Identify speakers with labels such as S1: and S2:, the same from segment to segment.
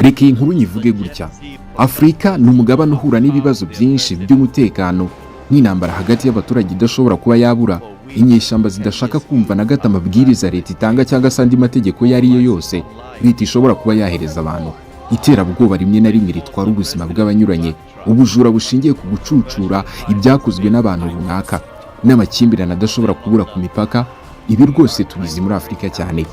S1: reka iyi nkuru nyivuge gutya. Afurika ni umugabane uhura n'ibibazo byinshi by'umutekano nk'intambara hagati y'abaturage idashobora kuba yabura, inyeshyamba zidashaka kumva na gato amabwiriza leta itanga cyangwa se andi mategeko iyo ari yo yose leta ishobora kuba yahereza abantu, iterabwoba rimwe na rimwe ritwara ubuzima bw'abanyuranye, ubujura bushingiye ku gucucura ibyakozwe n'abantu runaka, n'amakimbirane adashobora kubura ku mipaka. Ibi rwose tubizi muri Afurika cyane.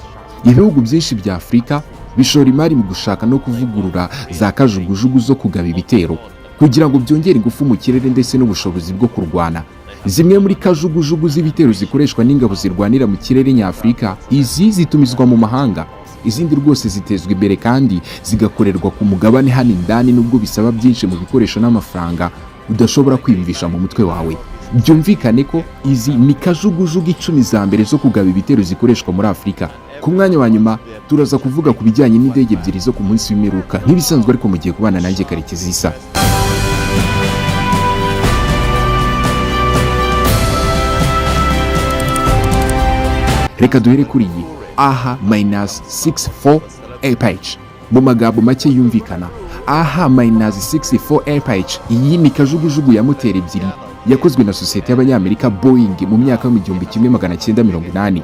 S1: Ibihugu byinshi bya Afurika bishora imari mu gushaka no kuvugurura za kajugujugu zo kugaba ibitero kugira ngo byongere ingufu mu kirere ndetse n'ubushobozi bwo kurwana. Zimwe muri kajugujugu z'ibitero zikoreshwa n'ingabo zirwanira mu kirere nyafurika, izi zitumizwa mu mahanga, izindi rwose zitezwa imbere kandi zigakorerwa ku mugabane hano indani, nubwo bisaba byinshi mu bikoresho n'amafaranga udashobora kwiyumvisha mu mutwe wawe. Byumvikane ko izi ni kajugujugu 10 za mbere zo kugaba ibitero zikoreshwa muri Afurika. Ku mwanya wa nyuma turaza kuvuga ku bijyanye n'indege ebyiri zo ku munsi w'imperuka nk'ibisanzwe, ariko mugiye kubana nanjye Karekezi Isa. Reka duhere kuri iyi AH-64 Apache. Mu magambo make yumvikana, AH-64 Apache iyi ni kajugujugu ya moteri ebyiri yakozwe na sosiyete y'abanyamerika Boeing mu myaka ya 1980.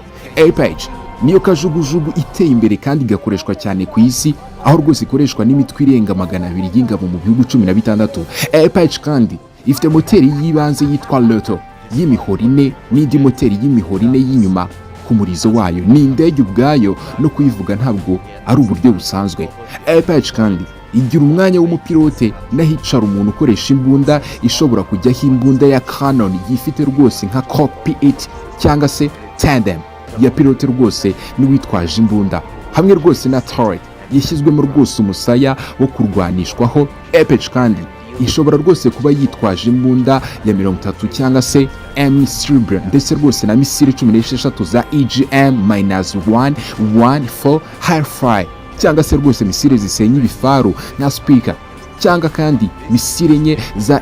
S1: Apache niyo kajugujugu iteye imbere kandi igakoreshwa cyane ku isi, aho rwose ikoreshwa n'imitwe irenga 200 y'ingabo mu bihugu 16. Apache kandi ifite moteri y'ibanze yitwa Rotor y'imihoro 4 n'indi moteri y'imihoro 4 y'inyuma ku murizo wayo. Ni indege ubwayo no kuyivuga ntabwo ari uburyo busanzwe. Apache kandi igira umwanya w'umupilote n'ahicara umuntu ukoresha imbunda ishobora kujyaho imbunda ya Canon yifite rwose nka cockpit cyangwa se tandem ya pilote rwose n'uwitwaje imbunda, hamwe rwose na turret yashyizwemo rwose umusaya wo kurwanishwaho. Apache kandi ishobora rwose kuba yitwaje imbunda ya 30 cyangwa se M3 ndetse rwose na misile 16 za EGM-114 Hellfire cyangwa se rwose misile zisenya ibifaru nka Speaker, cyangwa kandi misile enye za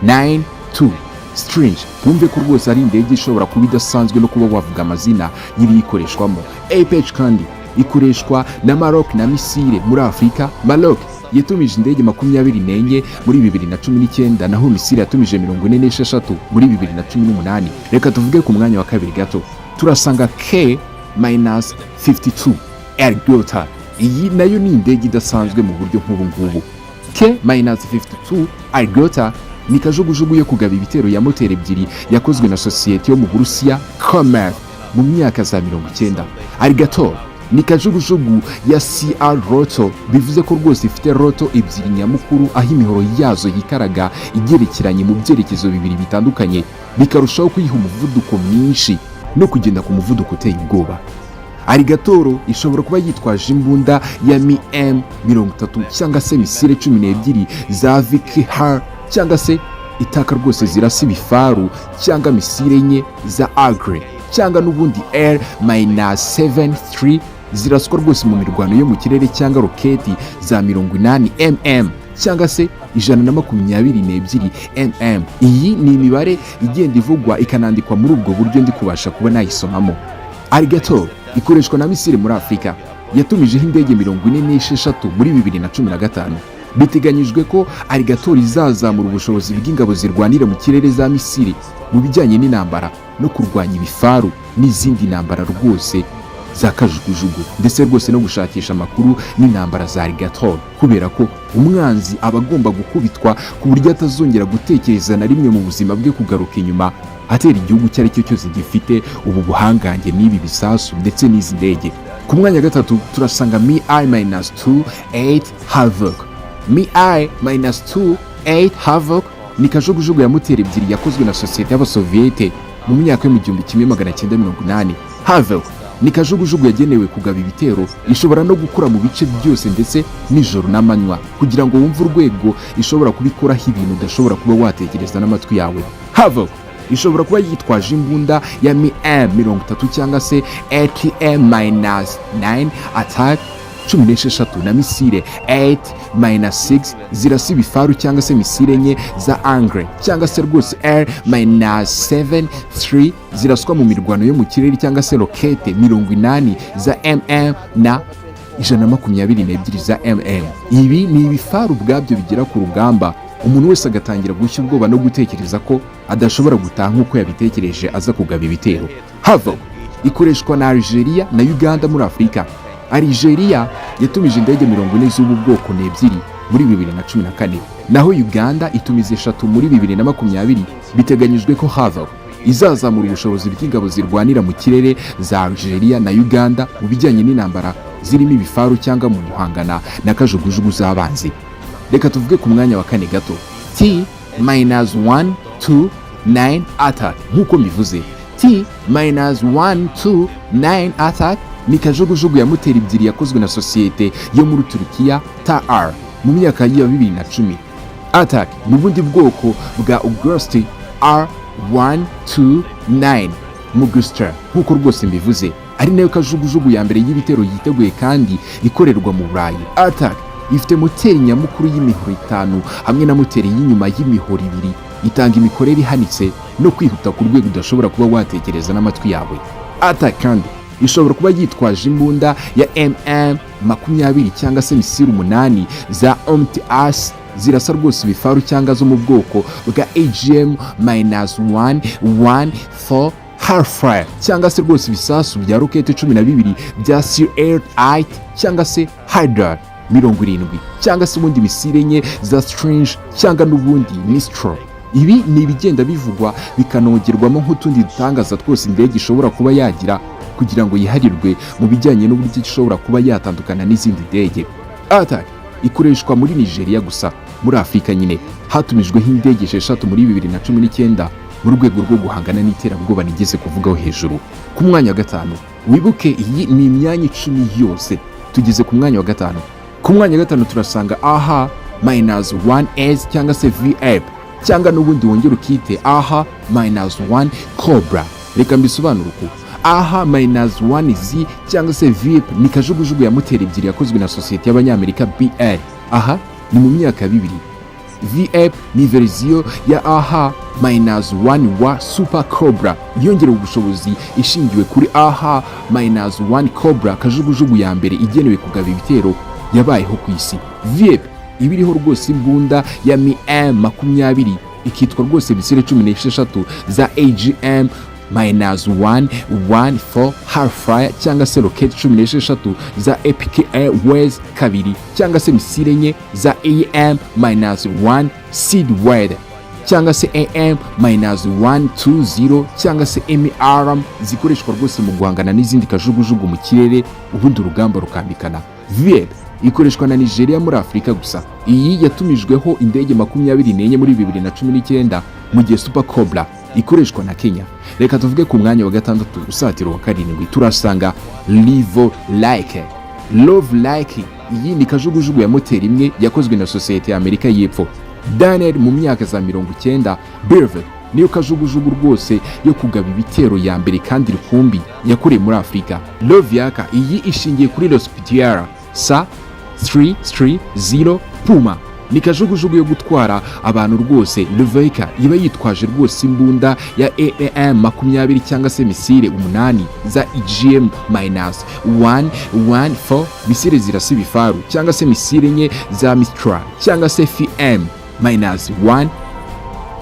S1: AM-92 Strange. Wumve ko rwose ari indege ishobora kuba idasanzwe no kuba wavuga amazina y'ibiyikoreshwamo. Apache kandi ikoreshwa na Maroc na misile muri Afurika. Maroc yatumije indege 24 muri 2019, naho misile yatumije 46 muri 2018. Reka tuvuge ku mwanya wa kabiri gato turasanga K-52 Ergota. Iyi nayo ni indege idasanzwe mu buryo nk'ubu ngubu. K-52 Ergota ni kajugujugu yo kugaba ibitero ya moteri ebyiri yakozwe na sosiyete yo mu Burusiya Komer mu myaka za 90. Alligator ni kajugujugu ya CR Rotor, bivuze ko rwose ifite roto ebyiri nyamukuru, aho imihoro yazo yikaraga igerekeranye mu byerekezo bibiri bitandukanye, bikarushaho kuyiha umuvuduko mwinshi no kugenda ku muvuduko uteye ubwoba. Alligator ishobora kuba yitwaje imbunda ya M30 cyangwa se misile 12 za Vickers cyangwa se itaka rwose zirasa ibifaru cyangwa misile enye za Agre cyangwa n'ubundi R-73 ziraswa rwose mu mirwano yo mu kirere, cyangwa roketi za 80 cyangwa se 122 mm. Iyi ni imibare igenda ivugwa ikanandikwa muri ubwo buryo ndi kubasha kuba nayisomamo. Alligator ikoreshwa na misile muri Afurika, yatumijeho indege 46 muri 2015. Biteganyijwe ko Alligator izazamura ubushobozi bw'ingabo zirwanira mu kirere za misile mu bijyanye n'intambara no kurwanya ibifaru n'izindi ntambara rwose za kajugujugu, ndetse rwose no gushakisha amakuru n'intambara za Alligator, kubera ko umwanzi aba agomba gukubitwa ku buryo atazongera gutekereza na rimwe mu buzima bwe kugaruka inyuma atera igihugu icyo ari cyo cyose gifite ubu buhangange n'ibi bisasu ndetse n'izi ndege. Ku mwanya gatatu turasanga Mi-28 Havoc. Mi-28 Havoc ni kajugujugu ya moteri ebyiri yakozwe na sosiyete y'Abasoviyete mu myaka yo 1980. Havoc ni kajugujugu yagenewe kugaba ibitero, ishobora no gukora mu bice byose ndetse nijoro n'amanywa, kugira ngo wumve urwego ishobora kubikoraho ibintu udashobora kuba watekereza n'amatwi yawe. Havoc ishobora kuba yitwaje imbunda ya M30 cyangwa se ATM-9 attack 16 na misile 8-6 zirasa ibifaru cyangwa se misile enye za Angre cyangwa se rwose R-73 ziraswa mu mirwano yo mu kirere, cyangwa se rokete 80 za MM na 122 za Ibi ni ibifaru ubwabyo bigera ku rugamba, umuntu wese agatangira gushya ubwoba no gutekereza ko adashobora gutaha nk'uko yabitekereje aza kugaba ibitero. Havoc ikoreshwa na Algeria na Uganda muri Afurika. Algeria yatumije indege 40 z'ubu bwoko n'ebyiri muri 2014, naho Uganda itumiza 3 muri 2020. Biteganyijwe ko Havoc izazamura ubushobozi bw'ingabo zirwanira mu kirere za Algeria na Uganda mu bijyanye n'intambara zirimo ibifaru cyangwa mu guhangana na kajugujugu z'abanzi. Reka tuvuge ku mwanya wa kane gato, T-129 attack. Nkuko mbivuze, T-129 attack ni kajugujugu ya moteri ebyiri yakozwe na sosiyete yo muri Turukiya TAR mu myaka ya 2010. Attack ni ubundi bwoko bwa August R129 Muguster, nkuko rwose mbivuze, ari nayo kajugujugu ya mbere y'ibitero yiteguye kandi ikorerwa mu Burayi. Attack ifite moteri nyamukuru y'imihoro 5 hamwe na moteri y'inyuma y'imihoro 2, itanga imikorere ihanitse no kwihuta ku rwego udashobora kuba watekereza n'amatwi yawe. Attack kandi ishobora kuba yitwaje imbunda ya MM20 cyangwa se misiri 8 za OMTAS zirasa rwose ibifaru cyangwa zo mu bwoko bwa AGM-114 Hellfire cyangwa se rwose ibisasu bya rokete 12 bya Sir-8 cyangwa se Hydra 70 cyangwa se ubundi misiri enye za Strange cyangwa n'ubundi Mistral. Ibi ni ibigenda bivugwa bikanongerwamo nk'utundi dutangaza twose indege ishobora kuba yagira kugira ngo yiharirwe mu bijyanye n'uburyo ishobora kuba yatandukana n'izindi ndege. Attack ikoreshwa muri Nigeria gusa. Muri Afurika nyine hatumijweho indege 6 muri 2019 mu rwego rwo guhangana n'iterabwoba nigeze kuvugaho hejuru. Ku mwanya wa gatanu, wibuke iyi ni imyanya 10 yose, tugeze ku mwanya wa gatanu. Ku mwanya wa gatanu turasanga AHA-1S cyangwa se VF cyangwa n'ubundi wongera ukite AHA-1 Cobra. Reka mbisobanure uko. AHA-1Z cyangwa se VIP ni kajugujugu ya moteri ebyiri yakozwe na sosiyete y'Abanyamerika BL. Aha ni mu myaka 2. VF ni verisiyo ya AHA-1 wa Super Cobra yongerewe ubushobozi ishingiwe kuri AHA-1 Cobra, kajugujugu ya mbere igenewe kugaba ibitero yabayeho ku isi. VIP ibiriho rwose imbunda ya M20 ikitwa rwose misiri 16 za AGM-114 Hellfire cyangwa se rocket 16 za Epic Airways 2 cyangwa se misiri enye za AM-1 Seedward cyangwa se AM-120 cyangwa se MERM zikoreshwa rwose mu guhangana n'izindi kajugujugu mu kirere ubundi urugamba rukambikana. VIP ikoreshwa na Nigeria muri Afurika gusa. Iyi yatumijweho indege 24 muri 2019 mu gihe Super Cobra ikoreshwa na Kenya. Reka tuvuge ku mwanya wa gatandatu usatiro wa 7 turasanga Love Like. Iyi ni kajugujugu ya moteri imwe yakozwe na sosiyete ya Amerika y'Epfo. Daniel mu myaka za 90, Bivugwa niyo kajugujugu rwose yo kugaba ibitero ya mbere kandi rukumbi yakoreye muri Afurika. Love Yaka iyi ishingiye kuri L'Hospitiere SA-330 Puma, ni kajugujugu yo gutwara abantu rwose. Luveka iba yitwaje rwose imbunda ya AM-20 cyangwa se misiri 8 za AGM-114 misiri zirasa ibifaru cyangwa se misiri enye za Mistral cyangwa se FM-1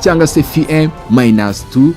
S1: cyangwa se FM-2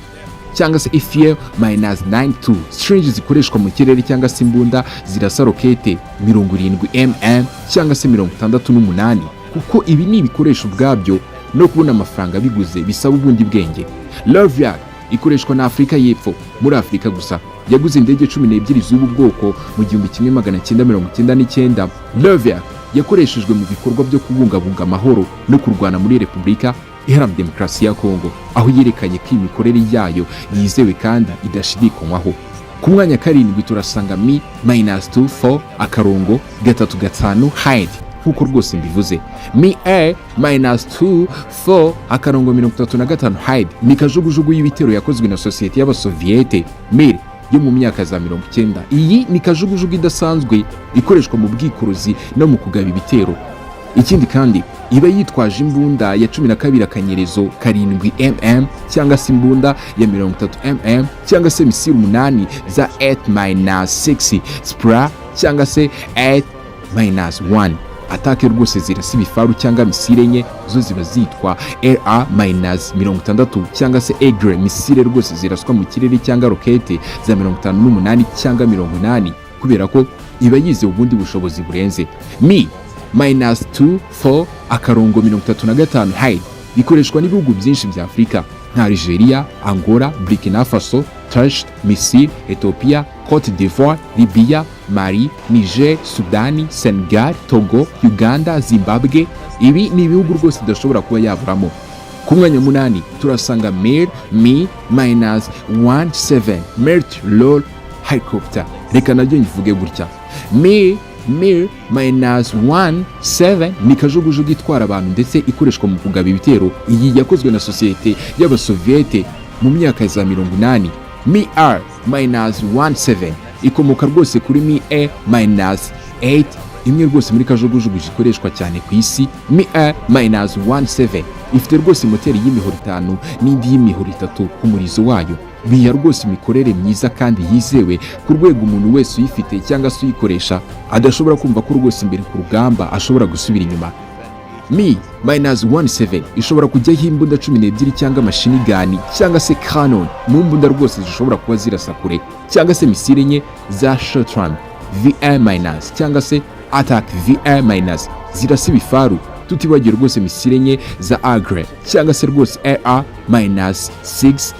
S1: cyangwa se FM-92 Strange zikoreshwa mu kirere cyangwa se imbunda zirasa rokete 70 cyangwa se 68, kuko ibi ni ibikoresho ubwabyo no kubona amafaranga biguze bisaba ubundi bwenge. Love Yard ikoreshwa na Afurika y'Epfo. Muri Afurika gusa yaguze indege 12 z'ubu bwoko mu 1999. Love Yard yakoreshejwe mu bikorwa byo kubungabunga amahoro no kurwana muri Repubulika Iharanira Demokarasi ya Kongo, aho yerekanye ko imikorere yayo yizewe kandi idashidikanywaho. Ku mwanya 7 turasanga Mi-24 Hide, nkuko rwose mbivuze. Mi-24 35 Hide ni kajugujugu y'ibitero yakozwe na sosiyete y'Abasoviete Mir yo mu myaka za 90. Iyi ni kajugujugu idasanzwe ikoreshwa mu bwikuruzi no mu kugaba ibitero. Ikindi kandi iba yitwaje imbunda ya 12 akanyerezo 7 cyangwa se imbunda ya 30 cyangwa se misiri 8 za 8-6 Spra cyangwa se -1. Atake rwose zirasa ibifaru cyangwa misile enye zo ziba zitwa LA-60 cyangwa se Aigle misile rwose ziraswa mu kirere cyangwa rokete za 58 cyangwa 80 kubera ko iba yize ubundi bushobozi burenze. -2-4 akarongo 35 high bikoreshwa n'ibihugu byinshi bya Afrika nka Algeria, Angola, Burkina Faso, Chad, Misiri, Ethiopia, Cote d'Ivoire, Libya, Mali, Niger, Sudani, Senegal, Togo, Uganda, Zimbabwe. Ibi ni ibihugu rwose idashobora kuba yaburamo. Ku mwanya munani turasanga -17 Mrmltv helicopter. Reka nabyo nyivuge gutya. -17 ni kajugujugu itwara abantu ndetse ikoreshwa mu kugaba ibitero. Iyi yakozwe na sosiyete y'Abasoviete mu myaka za 80. -17 ikomoka rwose kuri -8 imwe rwose muri kajugujugu zikoreshwa cyane ku isi. -17 ifite rwose moteri y'imihoro 5 n'indi y'imihoro 3 ku murizo wayo. Biya rwose imikorere myiza kandi yizewe ku rwego umuntu wese uyifite cyangwa se uyikoresha adashobora kumva ko rwose imbere ku rugamba ashobora gusubira inyuma. -17 ishobora kujyaho imbunda 12 cyangwa machine gun cyangwa se cannon mu mbunda rwose zishobora kuba zirasa kure cyangwa se misile enye za shotgun VR- cyangwa se attack VR- zirasa ibifaru, tutibagiye rwose misile enye za Aigle cyangwa se rwose AR-60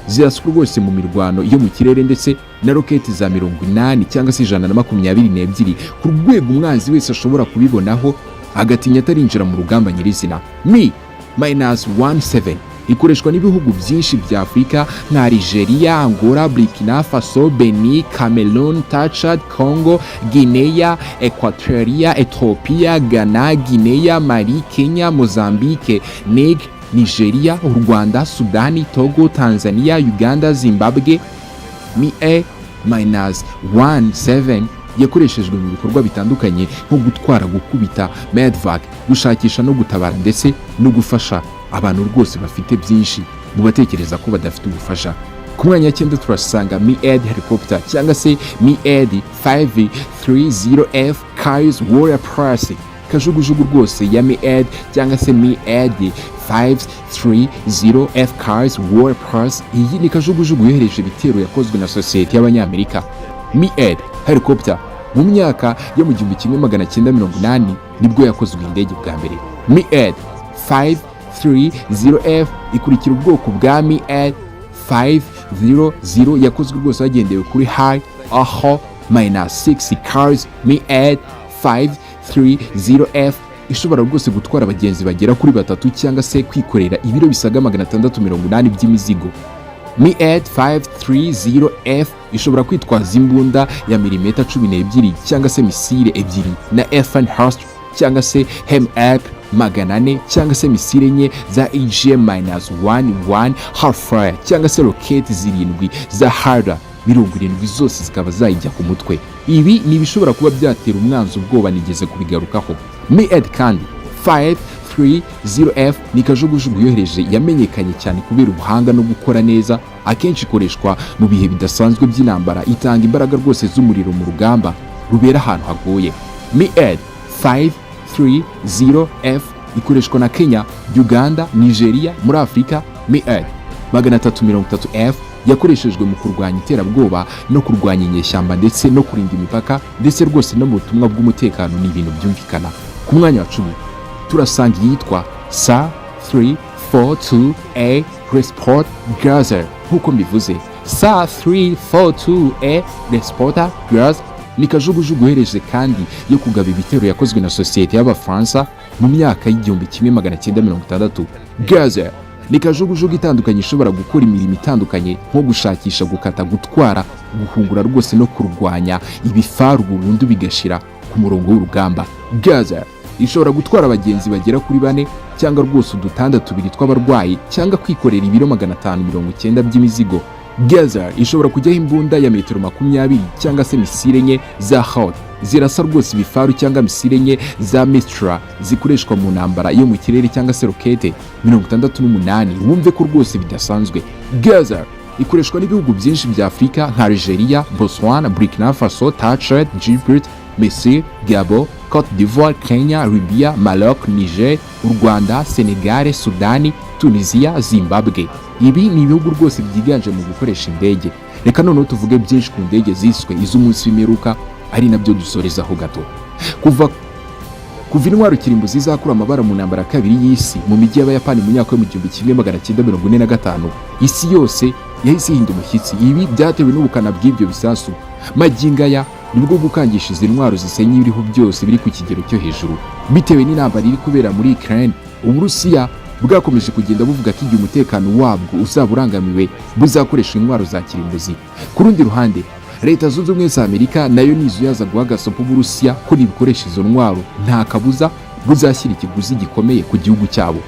S1: ziraswa rwose mu mirwano yo mu kirere ndetse na roketi za 80 cyangwa se 122 ku rwego umwanzi wese ashobora kubibonaho agatinya atarinjira mu rugamba nyirizina. -17 ikoreshwa n'ibihugu byinshi bya Afrika nka Algeria, Angola, Burkina Faso, Benin, Cameroon, Chad, Congo, Guinea Equatorial, Ethiopia, Ghana, Guinea, Mali, Kenya, Mozambique, Nigeria, u Rwanda, Sudani, Togo, Tanzania, Uganda, Zimbabwe. -17 yakoreshejwe mu bikorwa bitandukanye nko gutwara, gukubita, medvac, gushakisha no gutabara ndetse no gufasha abantu rwose bafite byinshi mu batekereza ko badafite ubufasha. Ku mwanya cyenda turasanga helicopter cyangwa se -530F Carries Warrior Plus. Kajugujugu rwose ya cyangwa se 530F Carries Warrior Plus. Iyi ni kajugujugu yohereje ibitero yakozwe na sosiyete y'Abanyamerika. Helicopter mu myaka yo mu 1980 nibwo yakozwe indege bwa mbere. 530F ikurikira ubwoko bwa 500 yakozwe rwose hagendewe kuri high aho -6 cars. 530F ishobora rwose gutwara abagenzi bagera kuri 3 cyangwa se kwikorera ibiro bisaga 680 by'imizigo. 530F ishobora kwitwaza imbunda ya milimetero 12 cyangwa se misile ebyiri na FN-Hurst cyangwa se HEM-400 cyangwa se misile enye za AGM-11 Hellfire cyangwa se roketi 7 za Harder 70 zose zikaba zayijya ku mutwe. Ibi ni bishobora kuba byatera umwanzi ubwoba nigeze kubigarukaho. kandi 530F ni kajugujugu yohereje yamenyekanye cyane kubera ubuhanga no gukora neza. Akenshi ikoreshwa mu bihe bidasanzwe by'intambara, itanga imbaraga rwose z'umuriro mu rugamba rubera ahantu hagoye. 530F ikoreshwa na Kenya, Uganda, Nigeria muri Afrika. 330F yakoreshejwe mu kurwanya iterabwoba no kurwanya inyeshyamba ndetse no kurinda imipaka ndetse rwose no mu butumwa bw'umutekano ni ibintu byumvikana. Ku mwanya wa 10 turasanga iyitwa SA-342A Transport Gazelle. Nkuko mbivuze, SA-342A Transport Gazelle ni kajugujugu yohereje kandi yo kugaba ibitero yakozwe na sosiyete y'Abafaransa mu myaka y'1960. Gazelle ni kajugujugu itandukanye ishobora gukora imirimo itandukanye nko gushakisha, gukata, gutwara, guhungura rwose no kurwanya ibifaru burundu bigashira ku murongo w'urugamba. Gazelle ishobora gutwara abagenzi bagera kuri 4 cyangwa rwose udutanda 2 tw'abarwayi cyangwa kwikorera ibiro 590 by'imizigo. Gazelle ishobora kujyaho imbunda ya metero 20 cyangwa se misile enye za Hot zirasa rwose ibifaru cyangwa misile enye za Mistral zikoreshwa mu ntambara yo mu kirere cyangwa se rokete 68. Wumve ko rwose bidasanzwe. Gazelle ikoreshwa n'ibihugu byinshi bya Afrika nka Algeria, Botswana, Burkina Faso, Chad, Djibouti, Misiri, Gabon, Cote d'Ivoire, Kenya, Libya, Maroc, Niger, u Rwanda, Senegal, Sudani, Tunisia, Zimbabwe. Ibi ni ibihugu rwose byiganje mu gukoresha indege. Reka noneho tuvuge byinshi ku ndege ziswe iz'umunsi w'imperuka, ari nabyo dusorezaho gato. Kuva intwaro kirimbuzi zizakura amabara mu ntambara ya kabiri y'isi mu mijyi y'Abayapani mu myaka yo mu 1945, isi yose yahise ihinda umushyitsi. Ibi byatewe n'ubukana bw'ibyo bisasu. Magingaya nibwo gukangisha izi ntwaro zisenya ibiriho byose biri ku kigero cyo hejuru. Bitewe n'intambara iri kubera muri Ukraine, Uburusiya bwakomeje kugenda buvuga ko igihe umutekano wabwo uzaba urangamiwe buzakoresha intwaro za kirimbuzi. Ku rundi ruhande, Leta Zunze Ubumwe za Amerika nayo nizuyaza guha agasopo Uburusiya ko nibikoresha izo ntwaro nta kabuza buzashyira ikiguzi gikomeye ku gihugu cyabo.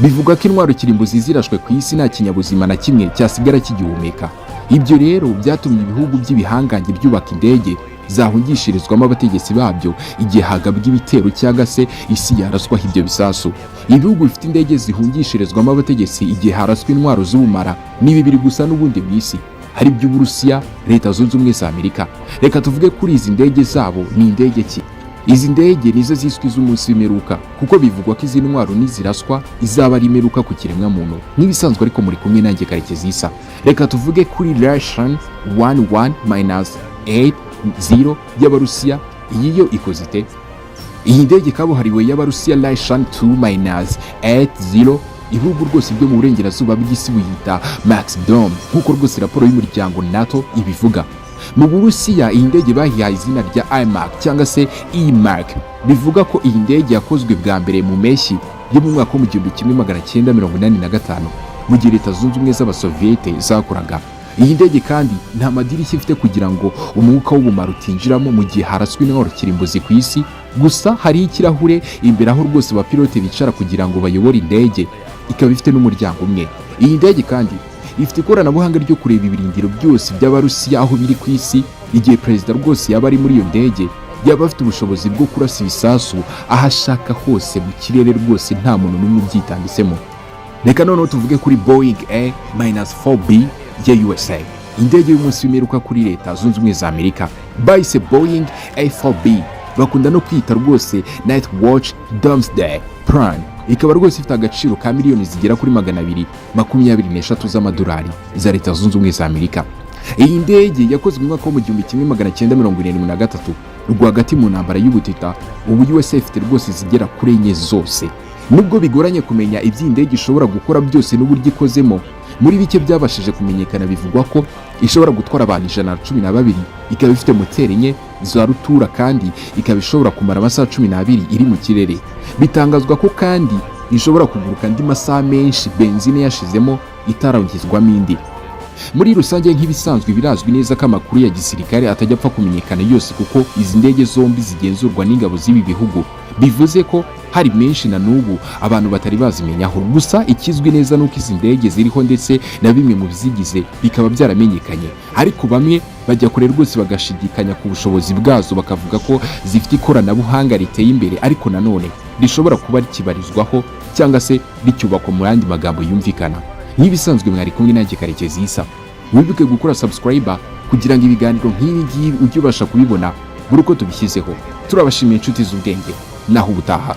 S1: Bivugwa ko intwaro kirimbuzi zirashwe ku isi nta kinyabuzima na kimwe cyasigara kigihumeka. Ibyo rero byatumye ibihugu by'ibihangange byubaka indege zahungishirizwamo abategetsi babyo igihe hagabwa ibitero cyangwa se isi yaraswaho ibyo bisasu. Ibihugu bifite indege zihungishirizwamo abategetsi igihe haraswa intwaro z'ubumara ni bibiri gusa n'ubundi mu isi, hari by'Uburusiya, Leta Zunze Ubumwe za Amerika. Reka tuvuge kuri izi ndege zabo ni indege ki? Izi ndege nizo ziswe iz'umunsi w'imperuka kuko bivugwa ko izi ntwaro niziraswa izaba ari imperuka ku kiremwa muntu. N'ibisanzwe ariko muri kumwe nanjye Karekezi Isa. Reka tuvuge kuri Russian 11-80 y'Abarusiya. Iyi yo ikoze ite? Iyi ndege kabuhariwe y'Abarusiya Russian 2-80 ibihugu rwose byo mu burengerazuba bw'isi buyita Max Dome nk'uko rwose raporo y'umuryango NATO ibivuga. Mu Burusiya iyi ndege bahihaye izina rya IMAC cyangwa se IMAC. Bivuga ko iyi ndege yakozwe bwa mbere mu mpeshyi yo mu mwaka wa 1985 mu gihe Leta Zunze Ubumwe z'Abasoviyete zakoraga. Iyi ndege kandi nta madirishya ifite kugira ngo umwuka w'ubumara utinjiramo mu gihe haraswa intwaro kirimbuzi ku isi. Gusa hari ikirahure imbere aho rwose abapilote bicara kugira ngo bayobore indege. Ikaba ifite n'umuryango umwe. Iyi ndege kandi ifite ikoranabuhanga ryo kureba ibirindiro byose by'Abarusiya aho biri ku isi. Igihe perezida rwose yaba ari muri iyo ndege yaba afite ubushobozi bwo kurasa ibisasu aho ashaka hose mu kirere rwose nta muntu n'umwe ubyitambitsemo. Reka noneho tuvuge kuri Boeing A-4B ya USA, indege y'umunsi w'imperuka kuri Leta Zunze Ubumwe za Amerika. Bahise Boeing A-4B bakunda no kwita rwose Night Watch Doomsday Plan. Ikaba rwose ifite agaciro ka miliyoni zigera kuri 223 z'amadolari za Leta Zunze Ubumwe za Amerika. Iyi ndege yakozwe mu mwaka wa 1973 rwagati mu ntambara y'ubutita. Ubu USA ifite rwose zigera kuri enye zose. Nubwo bigoranye kumenya iby'indege ishobora gukora byose n'uburyo ikozemo, muri bike byabashije kumenyekana bivugwa ko ishobora gutwara abantu 112, ikaba ifite moteri enye za rutura kandi ikaba ishobora kumara amasaha 12 iri mu kirere. Bitangazwa ko kandi ishobora kuguruka andi masaha menshi benzine yashizemo itarangizwamo indi. Muri rusange nk'ibisanzwe birazwi neza ko amakuru ya gisirikare atajya apfa kumenyekana yose kuko izi ndege zombi zigenzurwa n'ingabo z'ibi bihugu. Bivuze ko hari menshi na n'ubu abantu batari bazimenyaho. Gusa ikizwi neza nuko izi ndege ziriho ndetse na bimwe mu bizigize bikaba byaramenyekanye, ariko bamwe bajya kure rwose bagashidikanya ku bushobozi bwazo bakavuga ko zifite ikoranabuhanga riteye imbere ariko nanone rishobora kuba rikibarizwaho cyangwa se ricyubakwa mu yandi magambo yumvikana. Nk'ibisanzwe mwari kumwe nanjye Karekezi Isa. Wibuke gukora subscriber kugira ngo ibiganiro nk'ibi ngibi ujye ubasha kubibona buri uko tubishyizeho. Turabashimiye inshuti z'ubwenge naho ubutaha.